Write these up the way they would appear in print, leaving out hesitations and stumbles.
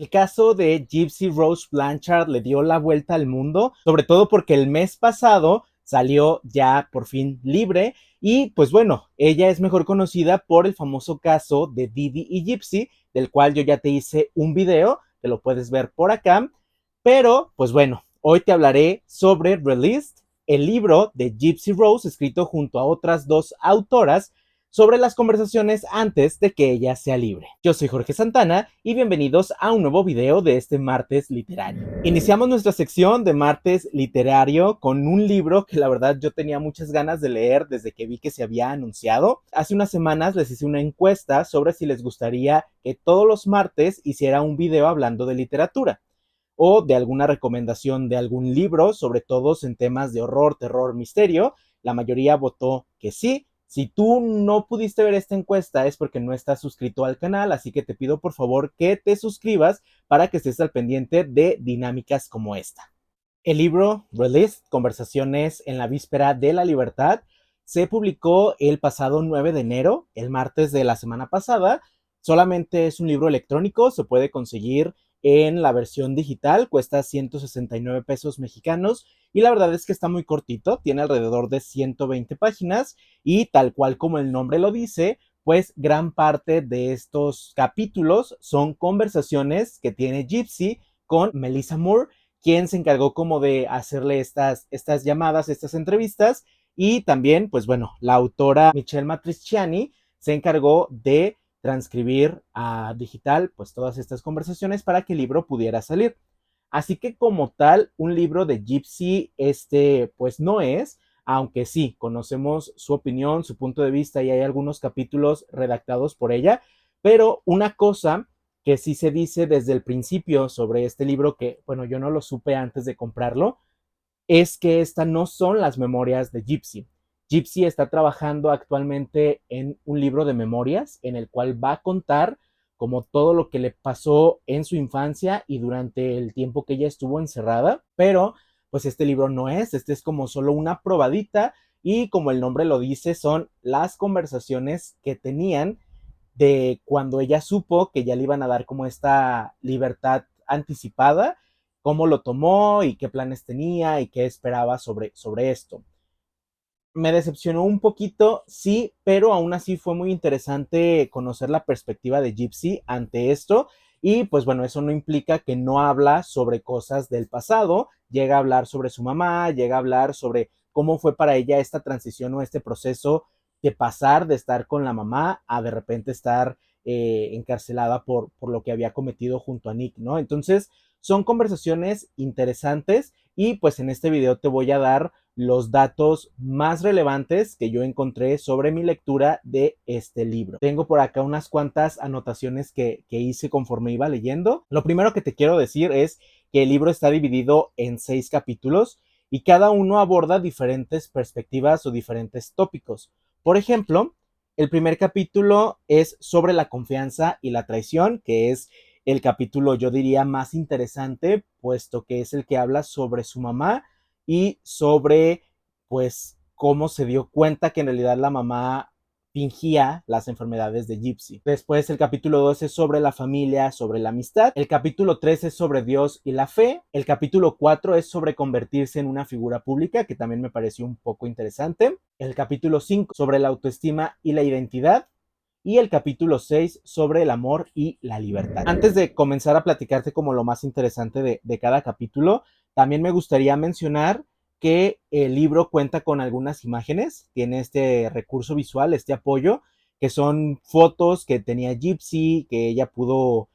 El caso de Gypsy Rose Blanchard le dio la vuelta al mundo, sobre todo porque el mes pasado salió ya por fin libre y pues bueno, ella es mejor conocida por el famoso caso de Didi y Gypsy, del cual yo ya te hice un video, que lo puedes ver por acá, pero pues bueno, hoy te hablaré sobre Released, el libro de Gypsy Rose escrito junto a otras dos autoras sobre las conversaciones antes de que ella sea libre. Yo soy Jorge Santana y bienvenidos a un nuevo video de este martes literario. Iniciamos nuestra sección de martes literario con un libro que la verdad yo tenía muchas ganas de leer desde que vi que se había anunciado. Hace unas semanas les hice una encuesta sobre si les gustaría que todos los martes hiciera un video hablando de literatura o de alguna recomendación de algún libro, sobre todo en temas de horror, terror, misterio. La mayoría votó que sí. Si tú no pudiste ver esta encuesta es porque no estás suscrito al canal, así que te pido por favor que te suscribas para que estés al pendiente de dinámicas como esta. El libro Released, Conversaciones en la Víspera de la Libertad, se publicó el pasado 9 de enero, el martes de la semana pasada. Solamente es un libro electrónico, se puede conseguir en la versión digital, cuesta 169 pesos mexicanos y la verdad es que está muy cortito, tiene alrededor de 120 páginas y tal cual como el nombre lo dice, pues gran parte de estos capítulos son conversaciones que tiene Gypsy con Melissa Moore, quien se encargó como de hacerle estas llamadas, estas entrevistas, y también, pues bueno, la autora Michelle Matriciani se encargó de transcribir a digital pues todas estas conversaciones para que el libro pudiera salir. Así que como tal, un libro de Gypsy pues no es, aunque sí, conocemos su opinión, su punto de vista y hay algunos capítulos redactados por ella, pero una cosa que sí se dice desde el principio sobre este libro, que bueno, yo no lo supe antes de comprarlo, es que estas no son las memorias de Gypsy. Gypsy está trabajando actualmente en un libro de memorias en el cual va a contar como todo lo que le pasó en su infancia y durante el tiempo que ella estuvo encerrada, pero pues este libro no es, este es como solo una probadita y como el nombre lo dice, son las conversaciones que tenían de cuando ella supo que ya le iban a dar como esta libertad anticipada, cómo lo tomó y qué planes tenía y qué esperaba sobre esto. Me decepcionó un poquito, sí, pero aún así fue muy interesante conocer la perspectiva de Gypsy ante esto. Y pues bueno, eso no implica que no habla sobre cosas del pasado, llega a hablar sobre su mamá, llega a hablar sobre cómo fue para ella esta transición o este proceso de pasar de estar con la mamá a de repente estar encarcelada por lo que había cometido junto a Nick, ¿no? Entonces, son conversaciones interesantes y pues en este video te voy a dar los datos más relevantes que yo encontré sobre mi lectura de este libro. Tengo por acá unas cuantas anotaciones que hice conforme iba leyendo. Lo primero que te quiero decir es que el libro está dividido en 6 capítulos y cada uno aborda diferentes perspectivas o diferentes tópicos. Por ejemplo, el primer capítulo es sobre la confianza y la traición, que es el capítulo yo diría más interesante, puesto que es el que habla sobre su mamá y sobre pues cómo se dio cuenta que en realidad la mamá fingía las enfermedades de Gypsy. Después el capítulo 2 es sobre la familia, sobre la amistad. El capítulo 3 es sobre Dios y la fe. El capítulo 4 es sobre convertirse en una figura pública, que también me pareció un poco interesante. El capítulo 5 sobre la autoestima y la identidad. Y el capítulo 6 sobre el amor y la libertad. Antes de comenzar a platicarte como lo más interesante de cada capítulo, también me gustaría mencionar que el libro cuenta con algunas imágenes, tiene este recurso visual, este apoyo, que son fotos que tenía Gypsy, que ella pudo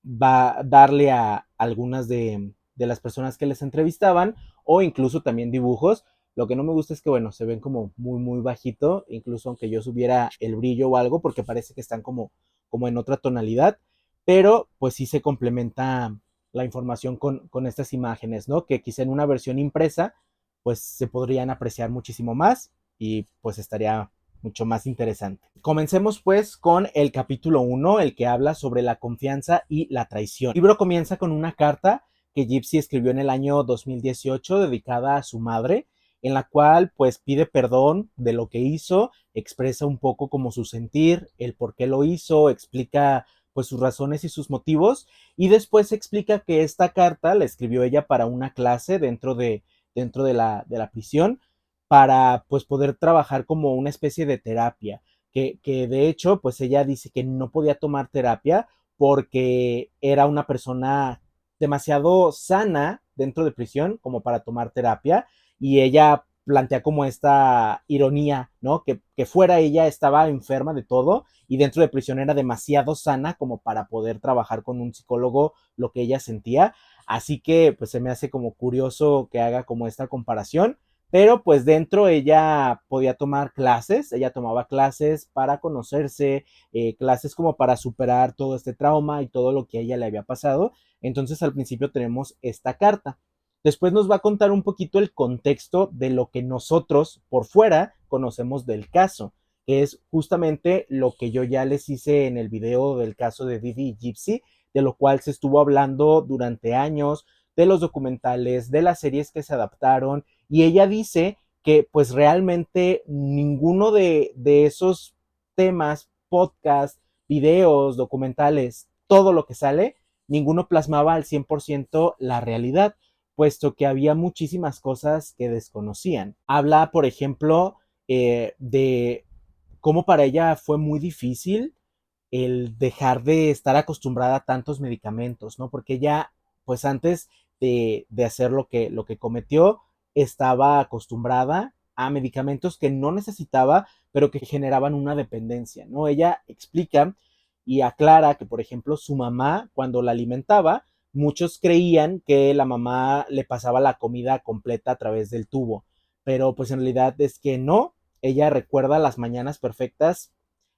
darle a algunas de las personas que les entrevistaban, o incluso también dibujos. Lo que no me gusta es que, bueno, se ven como muy, muy bajito, incluso aunque yo subiera el brillo o algo, porque parece que están como en otra tonalidad, pero pues sí se complementa la información con estas imágenes, ¿no? Que quizá en una versión impresa, pues se podrían apreciar muchísimo más y pues estaría mucho más interesante. Comencemos pues con el capítulo 1, el que habla sobre la confianza y la traición. El libro comienza con una carta que Gypsy escribió en el año 2018 dedicada a su madre, en la cual pues pide perdón de lo que hizo, expresa un poco como su sentir, el por qué lo hizo, explica pues sus razones y sus motivos, y después explica que esta carta la escribió ella para una clase dentro de la prisión, para pues poder trabajar como una especie de terapia, que de hecho pues ella dice que no podía tomar terapia porque era una persona demasiado sana dentro de prisión como para tomar terapia, y ella plantea como esta ironía, ¿no? Que fuera ella estaba enferma de todo y dentro de prisión era demasiado sana como para poder trabajar con un psicólogo lo que ella sentía. Así que pues se me hace como curioso que haga como esta comparación, pero pues dentro ella podía tomar clases, ella tomaba clases para conocerse, clases como para superar todo este trauma y todo lo que a ella le había pasado. Entonces al principio tenemos esta carta. Después nos va a contar un poquito el contexto de lo que nosotros por fuera conocemos del caso, que es justamente lo que yo ya les hice en el video del caso de Didi y Gypsy, de lo cual se estuvo hablando durante años, de los documentales, de las series que se adaptaron, y ella dice que pues realmente ninguno de esos temas, podcasts, videos, documentales, todo lo que sale, ninguno plasmaba al 100% la realidad, puesto que había muchísimas cosas que desconocían. Habla, por ejemplo, de cómo para ella fue muy difícil el dejar de estar acostumbrada a tantos medicamentos, ¿no? Porque ella, pues antes de hacer lo que cometió, estaba acostumbrada a medicamentos que no necesitaba, pero que generaban una dependencia, ¿no? Ella explica y aclara que, por ejemplo, su mamá, cuando la alimentaba, muchos creían que la mamá le pasaba la comida completa a través del tubo, pero pues en realidad es que no. Ella recuerda las mañanas perfectas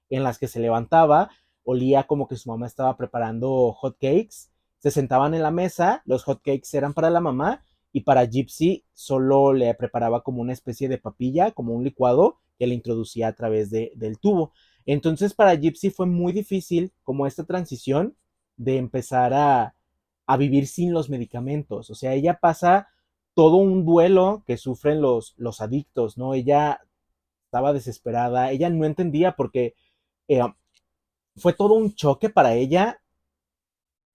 en las que se levantaba, olía como que su mamá estaba preparando hot cakes, se sentaban en la mesa, los hot cakes eran para la mamá y para Gypsy solo le preparaba como una especie de papilla, como un licuado que le introducía a través del tubo. Entonces para Gypsy fue muy difícil como esta transición de empezar a vivir sin los medicamentos. O sea, ella pasa todo un duelo que sufren los adictos, ¿no? Ella estaba desesperada, ella no entendía porque eh, fue todo un choque para ella.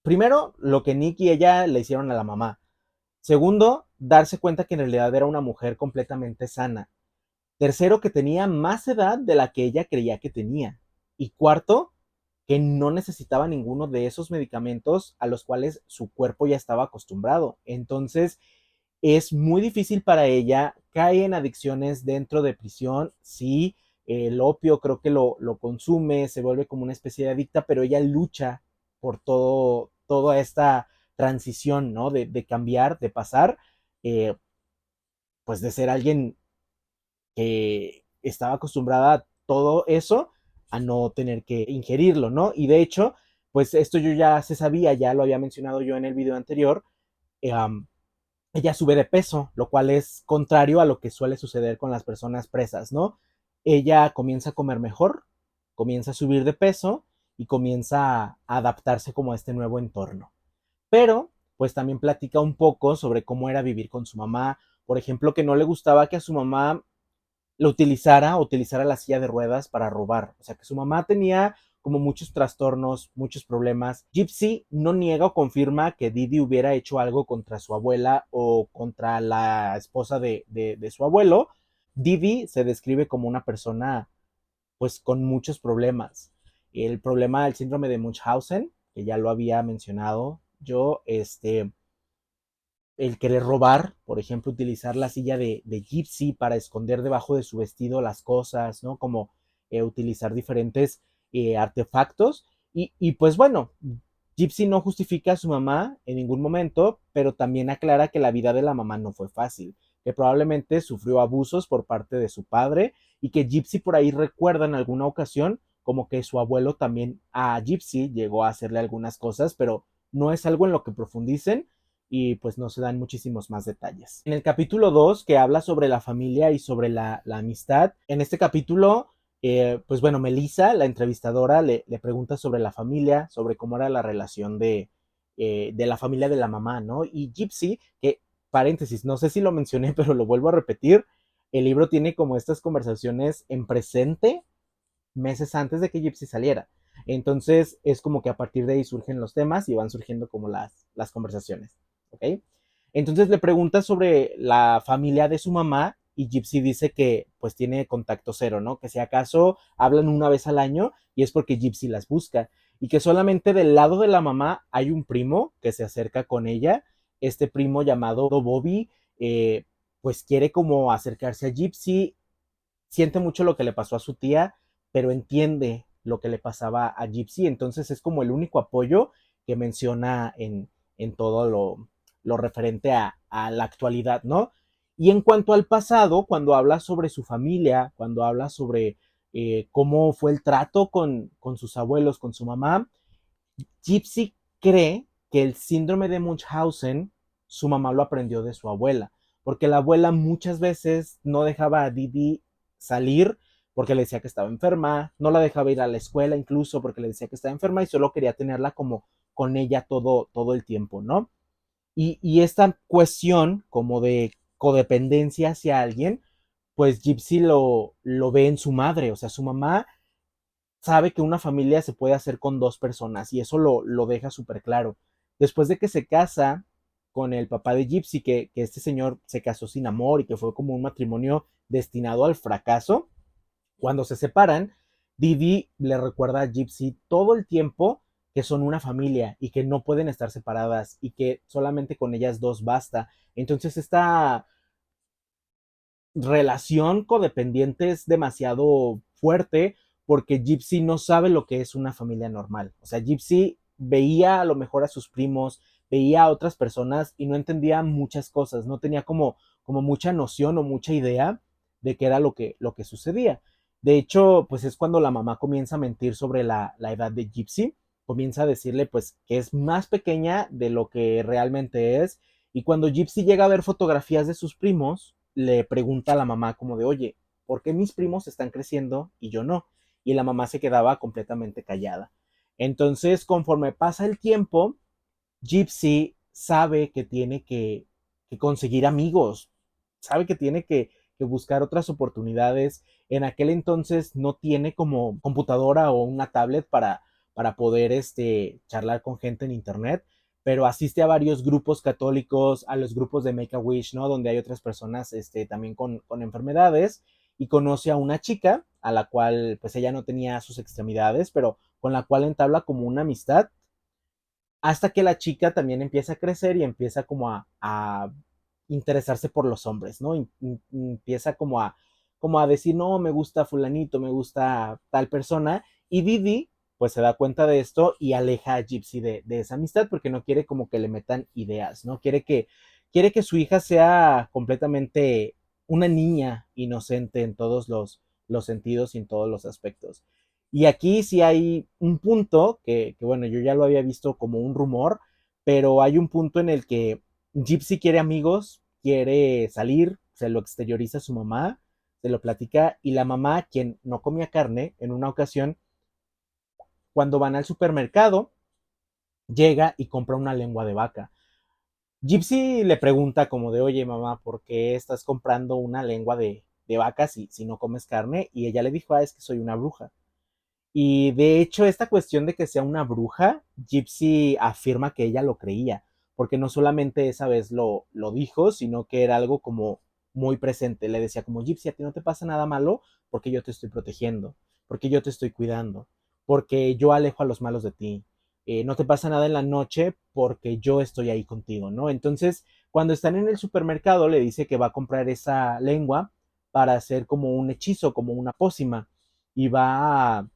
Primero, lo que Nick y ella le hicieron a la mamá. Segundo, darse cuenta que en realidad era una mujer completamente sana. Tercero, que tenía más edad de la que ella creía que tenía. Y cuarto, que no necesitaba ninguno de esos medicamentos a los cuales su cuerpo ya estaba acostumbrado. Entonces, es muy difícil para ella, cae en adicciones dentro de prisión, sí, el opio creo que lo consume, se vuelve como una especie de adicta, pero ella lucha por toda esta transición, ¿no? De cambiar, de pasar, eh, pues de ser alguien que estaba acostumbrada a todo eso, a no tener que ingerirlo, ¿no? Y de hecho, pues esto yo ya se sabía, ya lo había mencionado yo en el video anterior, ella sube de peso, lo cual es contrario a lo que suele suceder con las personas presas, ¿no? Ella comienza a comer mejor, comienza a subir de peso y comienza a adaptarse como a este nuevo entorno. Pero, pues también platica un poco sobre cómo era vivir con su mamá, por ejemplo, que no le gustaba que a su mamá lo utilizara la silla de ruedas para robar. O sea, que su mamá tenía como muchos trastornos, muchos problemas. Gypsy no niega o confirma que Didi hubiera hecho algo contra su abuela o contra la esposa de su abuelo. Didi se describe como una persona pues con muchos problemas. El problema del síndrome de Munchausen, que ya lo había mencionado yo, el querer robar, por ejemplo, utilizar la silla de Gypsy para esconder debajo de su vestido las cosas, ¿no? Como utilizar diferentes artefactos. Y pues bueno, Gypsy no justifica a su mamá en ningún momento, pero también aclara que la vida de la mamá no fue fácil, que probablemente sufrió abusos por parte de su padre y que Gypsy por ahí recuerda en alguna ocasión como que su abuelo también a Gypsy llegó a hacerle algunas cosas, pero no es algo en lo que profundicen y pues no se dan muchísimos más detalles. En el capítulo 2, que habla sobre la familia y sobre la amistad, en este capítulo, pues bueno, Melissa, la entrevistadora, le pregunta sobre la familia, sobre cómo era la relación de la familia de la mamá, ¿no? Y Gypsy, que paréntesis, no sé si lo mencioné, pero lo vuelvo a repetir, el libro tiene como estas conversaciones en presente meses antes de que Gypsy saliera. Entonces es como que a partir de ahí surgen los temas y van surgiendo como las conversaciones, ¿ok? Entonces le pregunta sobre la familia de su mamá y Gypsy dice que pues tiene contacto cero, ¿no? Que si acaso hablan una vez al año y es porque Gypsy las busca y que solamente del lado de la mamá hay un primo que se acerca con ella, este primo llamado Bobby, pues quiere como acercarse a Gypsy, siente mucho lo que le pasó a su tía, pero entiende lo que le pasaba a Gypsy, entonces es como el único apoyo que menciona en todo lo referente a la actualidad, ¿no? Y en cuanto al pasado, cuando habla sobre su familia, cuando habla sobre cómo fue el trato con sus abuelos, con su mamá, Gypsy cree que el síndrome de Munchausen su mamá lo aprendió de su abuela, porque la abuela muchas veces no dejaba a Didi salir porque le decía que estaba enferma, no la dejaba ir a la escuela incluso porque le decía que estaba enferma y solo quería tenerla como con ella todo el tiempo, ¿no? Y esta cuestión como de codependencia hacia alguien, pues Gypsy lo ve en su madre, o sea, su mamá sabe que una familia se puede hacer con dos personas y eso lo deja súper claro. Después de que se casa con el papá de Gypsy, que este señor se casó sin amor y que fue como un matrimonio destinado al fracaso, cuando se separan, Didi le recuerda a Gypsy todo el tiempo que son una familia y que no pueden estar separadas y que solamente con ellas dos basta. Entonces esta relación codependiente es demasiado fuerte porque Gypsy no sabe lo que es una familia normal. O sea, Gypsy veía a lo mejor a sus primos, veía a otras personas y no entendía muchas cosas, no tenía como mucha noción o mucha idea de qué era lo que sucedía. De hecho, pues es cuando la mamá comienza a mentir sobre la edad de Gypsy, comienza a decirle pues que es más pequeña de lo que realmente es y cuando Gypsy llega a ver fotografías de sus primos, le pregunta a la mamá como de, oye, ¿por qué mis primos están creciendo y yo no? Y la mamá se quedaba completamente callada. Entonces, conforme pasa el tiempo, Gypsy sabe que tiene que conseguir amigos, sabe que tiene que buscar otras oportunidades. En aquel entonces no tiene como computadora o una tablet para poder charlar con gente en internet, pero asiste a varios grupos católicos, a los grupos de Make a Wish, ¿no? Donde hay otras personas también con enfermedades y conoce a una chica a la cual pues ella no tenía sus extremidades, pero con la cual entabla como una amistad hasta que la chica también empieza a crecer y empieza como a interesarse por los hombres, ¿no? Empieza como a decir, no, me gusta fulanito, me gusta tal persona, y Didi pues se da cuenta de esto y aleja a Gypsy de esa amistad porque no quiere como que le metan ideas, ¿no? Quiere que su hija sea completamente una niña inocente en todos los sentidos y en todos los aspectos. Y aquí sí hay un punto bueno, yo ya lo había visto como un rumor, pero hay un punto en el que Gypsy quiere amigos, quiere salir, se lo exterioriza a su mamá, se lo platica y la mamá, quien no comía carne, en una ocasión, cuando van al supermercado, llega y compra una lengua de vaca. Gypsy le pregunta como de, oye mamá, ¿por qué estás comprando una lengua de vaca si no comes carne? Y ella le dijo, es que soy una bruja. Y de hecho, esta cuestión de que sea una bruja, Gypsy afirma que ella lo creía, porque no solamente esa vez lo dijo, sino que era algo como muy presente. Le decía como, Gypsy, a ti no te pasa nada malo porque yo te estoy protegiendo, porque yo te estoy cuidando, porque yo alejo a los malos de ti. No te pasa nada en la noche porque yo estoy ahí contigo, ¿no? Entonces, cuando están en el supermercado, le dice que va a comprar esa lengua para hacer como un hechizo, como una pócima, y va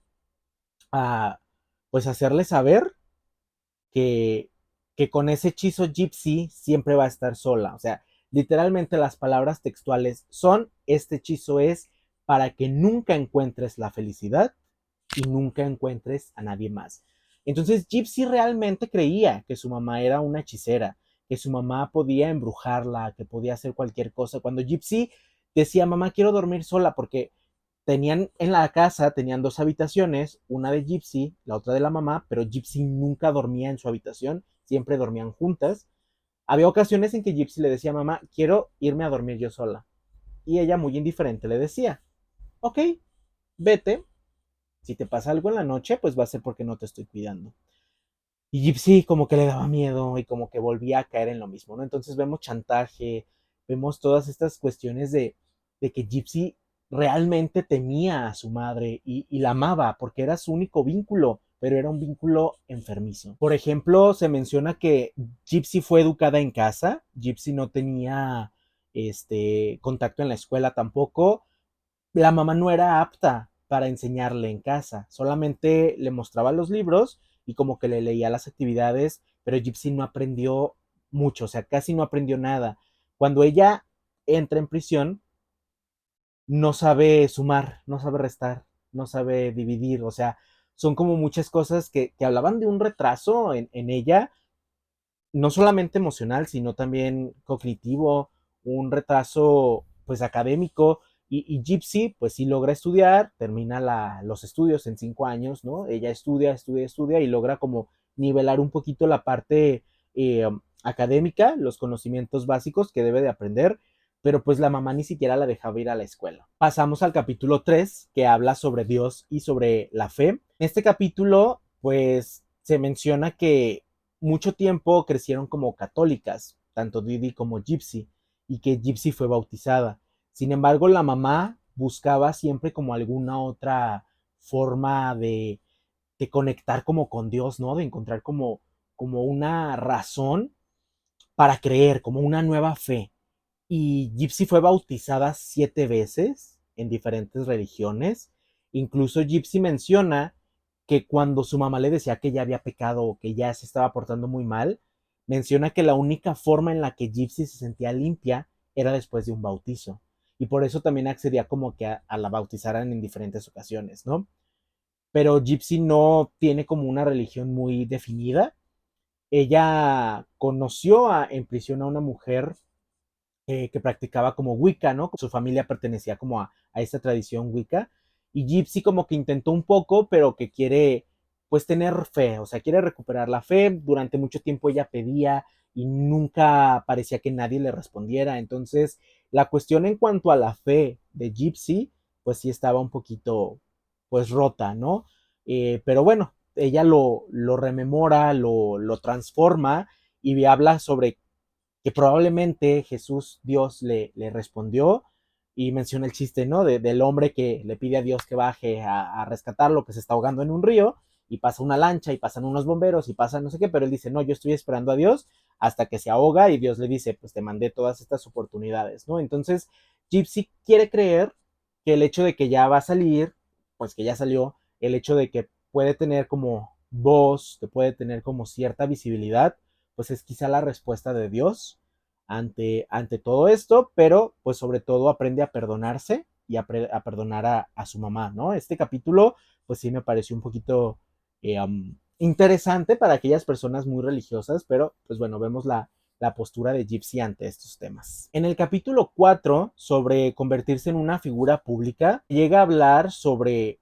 a pues hacerle saber que, que con ese hechizo Gypsy siempre va a estar sola. O sea, literalmente las palabras textuales son, este hechizo es para que nunca encuentres la felicidad y nunca encuentres a nadie más. Entonces Gypsy realmente creía que su mamá era una hechicera, que su mamá podía embrujarla, que podía hacer cualquier cosa. Cuando Gypsy decía, mamá, quiero dormir sola porque tenían en la casa, tenían dos habitaciones, una de Gypsy, la otra de la mamá, pero Gypsy nunca dormía en su habitación, siempre dormían juntas. Había ocasiones en que Gypsy le decía a mamá, quiero irme a dormir yo sola. Y ella muy indiferente le decía, ok, vete, Si te pasa algo en la noche, pues va a ser porque no te estoy cuidando. Y Gypsy como que le daba miedo y como que volvía a caer en lo mismo, ¿no? Entonces vemos chantaje, vemos todas estas cuestiones de que Gypsy realmente temía a su madre y la amaba porque era su único vínculo, pero era un vínculo enfermizo. Por ejemplo, se menciona que Gypsy fue educada en casa, Gypsy no tenía contacto en la escuela tampoco, la mamá no era apta para enseñarle en casa, solamente le mostraba los libros y como que le leía las actividades, pero Gypsy no aprendió mucho, o sea, casi no aprendió nada. Cuando ella entra en prisión, no sabe sumar, no sabe restar, no sabe dividir, o sea, son como muchas cosas que hablaban de un retraso en ella, no solamente emocional, sino también cognitivo, un retraso pues académico. Y Gypsy pues sí logra estudiar, termina los estudios en 5 años, ¿no? Ella estudia y logra como nivelar un poquito la parte académica, los conocimientos básicos que debe de aprender, pero pues la mamá ni siquiera la dejaba ir a la escuela. Pasamos al capítulo 3 que habla sobre Dios y sobre la fe. En este capítulo pues se menciona que mucho tiempo crecieron como católicas, tanto Didi como Gypsy, y que Gypsy fue bautizada. Sin embargo, la mamá buscaba siempre como alguna otra forma de conectar como con Dios, ¿no? De encontrar como una razón para creer, como una nueva fe. Y Gypsy fue bautizada 7 veces en diferentes religiones. Incluso Gypsy menciona que cuando su mamá le decía que ya había pecado o que ya se estaba portando muy mal, menciona que la única forma en la que Gypsy se sentía limpia era después de un bautizo. Y por eso también accedía como que a la bautizaran en diferentes ocasiones, ¿no? Pero Gypsy no tiene como una religión muy definida. Ella conoció en prisión a una mujer que practicaba como Wicca, ¿no? Su familia pertenecía como a esta tradición Wicca. Y Gypsy como que intentó un poco, pero que quiere pues tener fe, o sea, quiere recuperar la fe. Durante mucho tiempo ella pedía y nunca parecía que nadie le respondiera. Entonces, la cuestión en cuanto a la fe de Gypsy, pues sí estaba un poquito pues rota, ¿no? Pero bueno, ella lo rememora, lo transforma y habla sobre que probablemente Jesús, Dios, le respondió y menciona el chiste, ¿no? Del hombre que le pide a Dios que baje a rescatarlo, que se está ahogando en un río, y pasa una lancha, y pasan unos bomberos, y pasa no sé qué, pero él dice, no, yo estoy esperando a Dios hasta que se ahoga, y Dios le dice, pues te mandé todas estas oportunidades, ¿no? Entonces, Gypsy quiere creer que el hecho de que ya va a salir, pues que ya salió, el hecho de que puede tener como voz, que puede tener como cierta visibilidad, pues es quizá la respuesta de Dios ante todo esto, pero pues sobre todo aprende a perdonarse y a perdonar a su mamá, ¿no? Este capítulo pues sí me pareció un poquito interesante para aquellas personas muy religiosas, pero pues bueno, vemos la postura de Gypsy ante estos temas. En el capítulo 4, sobre convertirse en una figura pública, llega a hablar sobre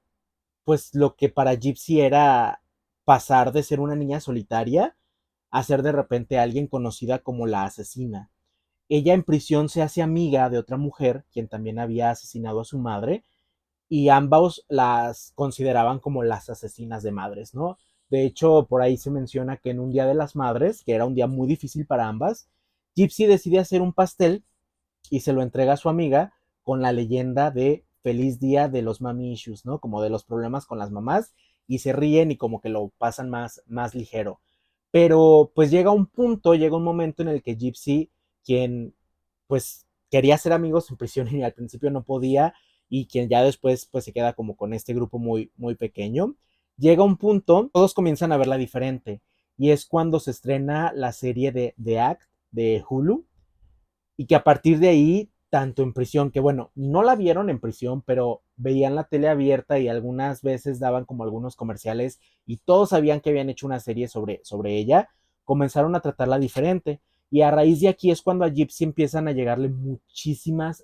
pues lo que para Gypsy era pasar de ser una niña solitaria a ser de repente alguien conocida como la asesina. Ella en prisión se hace amiga de otra mujer, quien también había asesinado a su madre, y ambos las consideraban como las asesinas de madres, ¿no? De hecho, por ahí se menciona que en un día de las madres, que era un día muy difícil para ambas, Gypsy decide hacer un pastel y se lo entrega a su amiga con la leyenda de feliz día de los mommy issues, ¿no? Como de los problemas con las mamás, y se ríen y como que lo pasan más ligero. Pero pues llega un punto, llega un momento en el que Gypsy, quien pues quería ser amigos en prisión y al principio no podía, y quien ya después pues se queda como con este grupo muy pequeño, llega un punto, todos comienzan a verla diferente, y es cuando se estrena la serie de The Act de Hulu, y que a partir de ahí, tanto en prisión, que bueno, no la vieron en prisión, pero veían la tele abierta y algunas veces daban como algunos comerciales y todos sabían que habían hecho una serie sobre ella, comenzaron a tratarla diferente. Y a raíz de aquí es cuando a Gypsy empiezan a llegarle muchísimas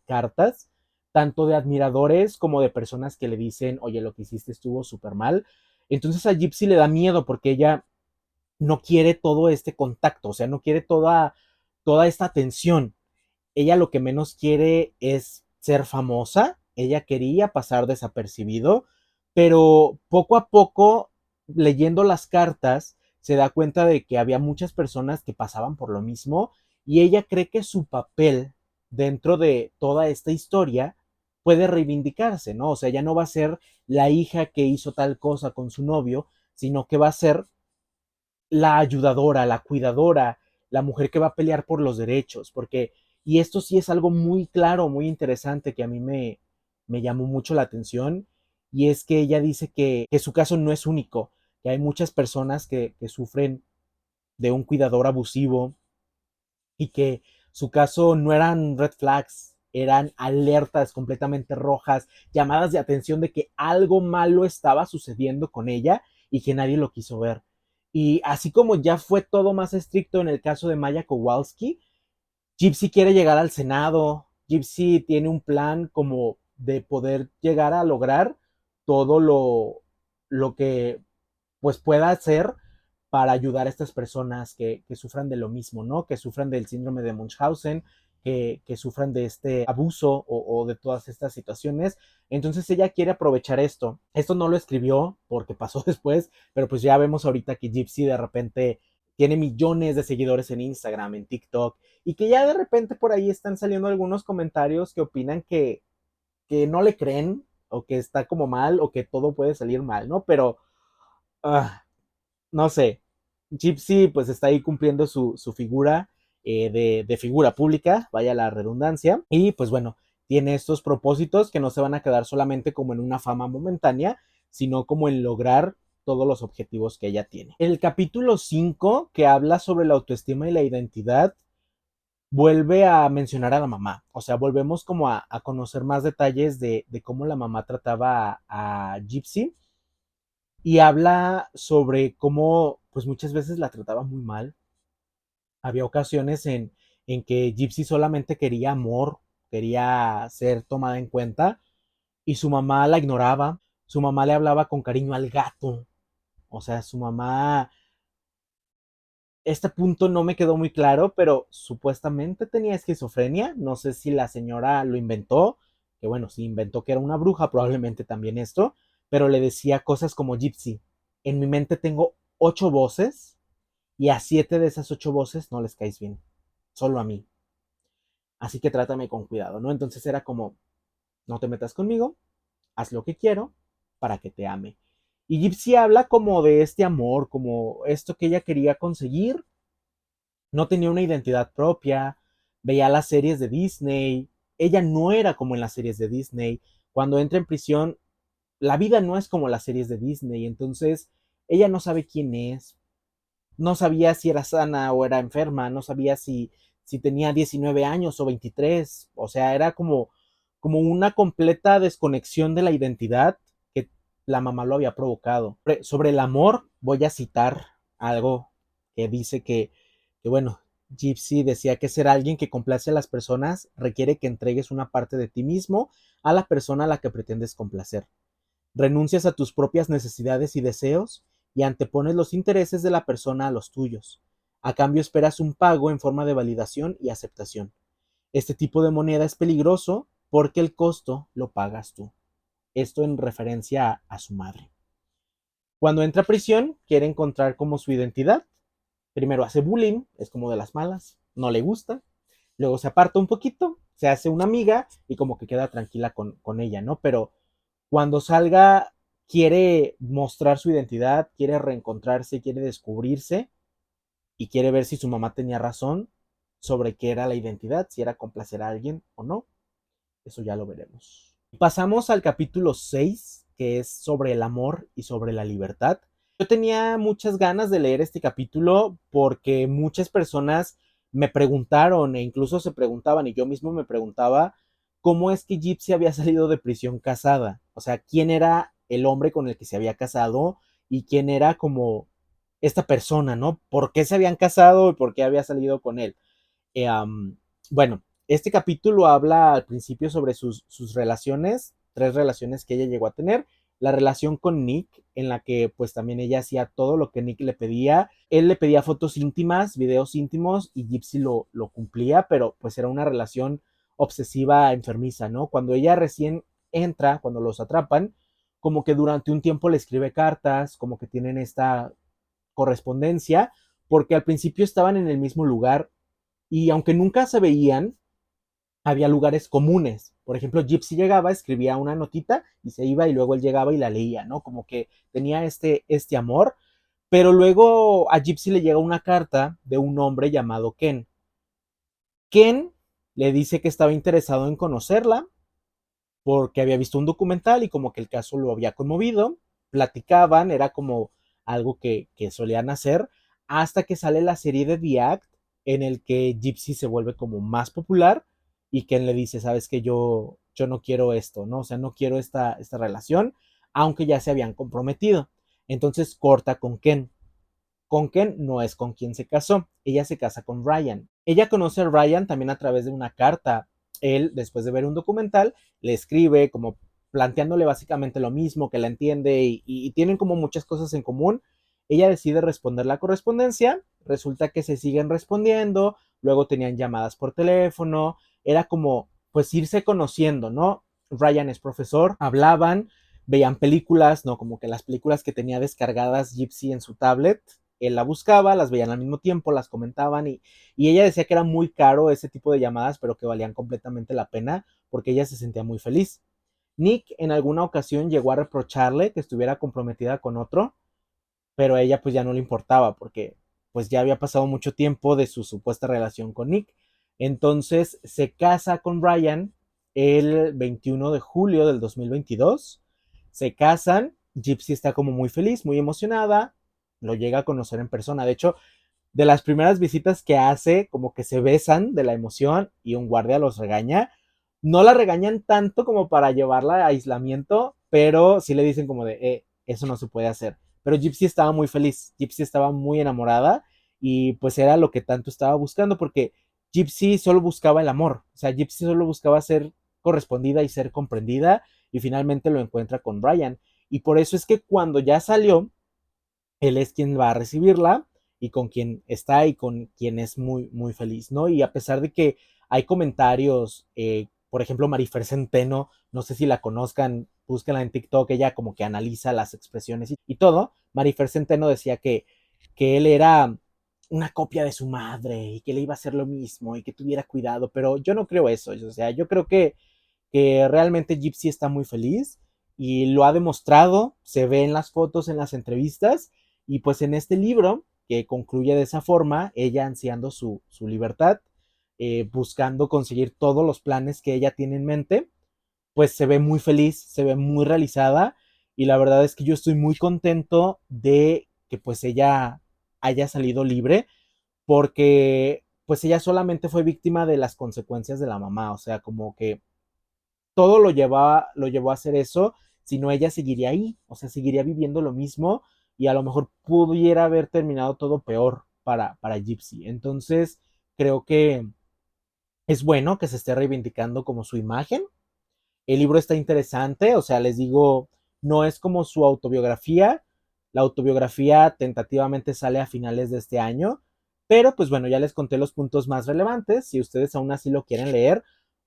cartas, tanto de admiradores como de personas que le dicen, oye, lo que hiciste estuvo súper mal. Entonces a Gypsy le da miedo porque ella no quiere todo este contacto, o sea, no quiere toda esta atención. Ella lo que menos quiere es ser famosa, ella quería pasar desapercibido, pero poco a poco, leyendo las cartas, se da cuenta de que había muchas personas que pasaban por lo mismo y ella cree que su papel dentro de toda esta historia puede reivindicarse, ¿no? O sea, ya no va a ser la hija que hizo tal cosa con su novio, sino que va a ser la ayudadora, la cuidadora, la mujer que va a pelear por los derechos, porque, y esto sí es algo muy claro, muy interesante que a mí me llamó mucho la atención, y es que ella dice que su caso no es único, que hay muchas personas que sufren de un cuidador abusivo y que su caso no eran red flags, eran alertas completamente rojas, llamadas de atención de que algo malo estaba sucediendo con ella y que nadie lo quiso ver. Y así como ya fue todo más estricto en el caso de Maya Kowalski, Gypsy quiere llegar al Senado. Gypsy tiene un plan como de poder llegar a lograr todo lo que pues pueda hacer para ayudar a estas personas que sufran de lo mismo, ¿no? Que sufran del síndrome de Munchausen, que sufran de este abuso o de todas estas situaciones. Entonces ella quiere aprovechar esto. Esto no lo escribió porque pasó después, pero pues ya vemos ahorita que Gypsy de repente tiene millones de seguidores en Instagram, en TikTok, y que ya de repente por ahí están saliendo algunos comentarios que opinan que no le creen, o que está como mal, o que todo puede salir mal, ¿no? Pero no sé, Gypsy pues está ahí cumpliendo su figura de figura pública, vaya la redundancia, y pues bueno, tiene estos propósitos que no se van a quedar solamente como en una fama momentánea, sino como en lograr todos los objetivos que ella tiene. El capítulo 5, que habla sobre la autoestima y la identidad, vuelve a mencionar a la mamá, o sea, volvemos como a conocer más detalles de cómo la mamá trataba a Gypsy, y habla sobre cómo pues muchas veces la trataba muy mal. Había ocasiones en que Gypsy solamente quería amor, quería ser tomada en cuenta y su mamá la ignoraba, su mamá le hablaba con cariño al gato, o sea, su mamá, este punto no me quedó muy claro, pero supuestamente tenía esquizofrenia, no sé si la señora lo inventó, que bueno, si inventó que era una bruja, probablemente también esto, pero le decía cosas como Gypsy, en mi mente tengo 8 voces y a 7 de esas 8 voces no les caes bien, solo a mí. Así que trátame con cuidado, ¿no? Entonces era como, no te metas conmigo, haz lo que quiero para que te ame. Y Gypsy habla como de este amor, como esto que ella quería conseguir. No tenía una identidad propia, veía las series de Disney. Ella no era como en las series de Disney. Cuando entra en prisión, la vida no es como las series de Disney. Entonces, ella no sabe quién es, no sabía si era sana o era enferma, no sabía si tenía 19 años o 23, o sea, era como una completa desconexión de la identidad que la mamá lo había provocado. Sobre el amor, voy a citar algo que dice que bueno, Gypsy decía que ser alguien que complace a las personas requiere que entregues una parte de ti mismo a la persona a la que pretendes complacer. Renuncias a tus propias necesidades y deseos y antepones los intereses de la persona a los tuyos. A cambio esperas un pago en forma de validación y aceptación. Este tipo de moneda es peligroso porque el costo lo pagas tú. Esto en referencia a su madre. Cuando entra a prisión, quiere encontrar como su identidad. Primero hace bullying, es como de las malas, no le gusta. Luego se aparta un poquito, se hace una amiga y como que queda tranquila con ella, ¿no? Pero cuando salga quiere mostrar su identidad, quiere reencontrarse, quiere descubrirse y quiere ver si su mamá tenía razón sobre qué era la identidad, si era complacer a alguien o no. Eso ya lo veremos. Pasamos al capítulo 6, que es sobre el amor y sobre la libertad. Yo tenía muchas ganas de leer este capítulo porque muchas personas me preguntaron e incluso se preguntaban y yo mismo me preguntaba cómo es que Gypsy había salido de prisión casada. O sea, quién era el hombre con el que se había casado y quién era como esta persona, ¿no? ¿Por qué se habían casado y por qué había salido con él? Bueno, este capítulo habla al principio sobre sus relaciones, 3 relaciones que ella llegó a tener. La relación con Nick, en la que pues también ella hacía todo lo que Nick le pedía. Él le pedía fotos íntimas, videos íntimos y Gypsy lo cumplía, pero pues era una relación obsesiva, enfermiza, ¿no? Cuando ella recién entra, cuando los atrapan, como que durante un tiempo le escribe cartas, como que tienen esta correspondencia, porque al principio estaban en el mismo lugar y aunque nunca se veían, había lugares comunes. Por ejemplo, Gypsy llegaba, escribía una notita y se iba y luego él llegaba y la leía, ¿no? Como que tenía este amor, pero luego a Gypsy le llega una carta de un hombre llamado Ken. Ken le dice que estaba interesado en conocerla porque había visto un documental y como que el caso lo había conmovido, platicaban, era como algo que solían hacer, hasta que sale la serie de The Act, en el que Gypsy se vuelve como más popular y Ken le dice, sabes que yo no quiero esto, ¿no? O sea, no quiero esta relación, aunque ya se habían comprometido. Entonces corta con Ken. Con Ken no es con quien se casó, ella se casa con Ryan. Ella conoce a Ryan también a través de una carta. Él, después de ver un documental, le escribe como planteándole básicamente lo mismo, que la entiende y tienen como muchas cosas en común. Ella decide responder la correspondencia, resulta que se siguen respondiendo, luego tenían llamadas por teléfono, era como pues irse conociendo, ¿no? Ryan es profesor, hablaban, veían películas, ¿no? Como que las películas que tenía descargadas Gypsy en su tablet, él la buscaba, las veían al mismo tiempo, las comentaban y ella decía que era muy caro ese tipo de llamadas, pero que valían completamente la pena porque ella se sentía muy feliz. Nick en alguna ocasión llegó a reprocharle que estuviera comprometida con otro, pero a ella pues ya no le importaba porque pues ya había pasado mucho tiempo de su supuesta relación con Nick. Entonces se casa con Ryan el 21 de julio del 2022. Se casan, Gypsy está como muy feliz, muy emocionada, lo llega a conocer en persona. De hecho, de las primeras visitas que hace, como que se besan de la emoción y un guardia los regaña. No la regañan tanto como para llevarla a aislamiento, pero sí le dicen como de, eso no se puede hacer. Pero Gypsy estaba muy feliz, Gypsy estaba muy enamorada y pues era lo que tanto estaba buscando porque Gypsy solo buscaba el amor, o sea, Gypsy solo buscaba ser correspondida y ser comprendida y finalmente lo encuentra con Ryan. Y por eso es que cuando ya salió, él es quien va a recibirla y con quien está y con quien es muy, muy feliz, ¿no? Y a pesar de que hay comentarios, por ejemplo, Marifer Centeno, no sé si la conozcan, búsquenla en TikTok, ella como que analiza las expresiones y todo. Marifer Centeno decía que él era una copia de su madre y que le iba a hacer lo mismo y que tuviera cuidado, pero yo no creo eso, o sea, yo creo que realmente Gypsy está muy feliz y lo ha demostrado, se ve en las fotos, en las entrevistas, y pues en este libro, que concluye de esa forma, ella ansiando su libertad, buscando conseguir todos los planes que ella tiene en mente, pues se ve muy feliz, se ve muy realizada, y la verdad es que yo estoy muy contento de que pues ella haya salido libre, porque pues ella solamente fue víctima de las consecuencias de la mamá, o sea, como que todo lo llevó a hacer eso, sino ella seguiría ahí, o sea, seguiría viviendo lo mismo y a lo mejor pudiera haber terminado todo peor para Gypsy. Entonces, creo que es bueno que se esté reivindicando como su imagen. El libro está interesante, o sea, les digo, no es como su autobiografía. La autobiografía tentativamente sale a finales de este año, pero pues bueno, ya les conté los puntos más relevantes. Si ustedes aún así lo quieren leer,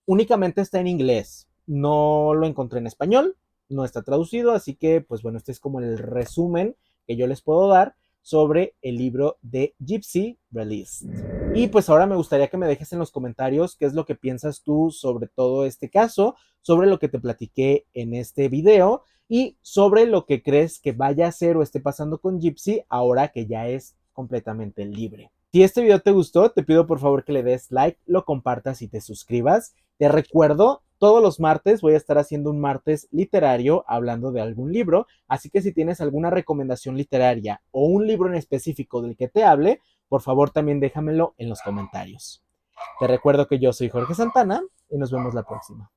únicamente está en inglés. No lo encontré en español, no está traducido, así que pues bueno, este es como el resumen que yo les puedo dar sobre el libro de Gypsy Released. Y pues ahora me gustaría que me dejes en los comentarios qué es lo que piensas tú sobre todo este caso, sobre lo que te platiqué en este video y sobre lo que crees que vaya a ser o esté pasando con Gypsy ahora que ya es completamente libre. Si este video te gustó, te pido por favor que le des like, lo compartas y te suscribas. Te recuerdo, todos los martes voy a estar haciendo un martes literario hablando de algún libro, así que si tienes alguna recomendación literaria o un libro en específico del que te hable, por favor también déjamelo en los comentarios. Te recuerdo que yo soy Jorge Santana y nos vemos la próxima.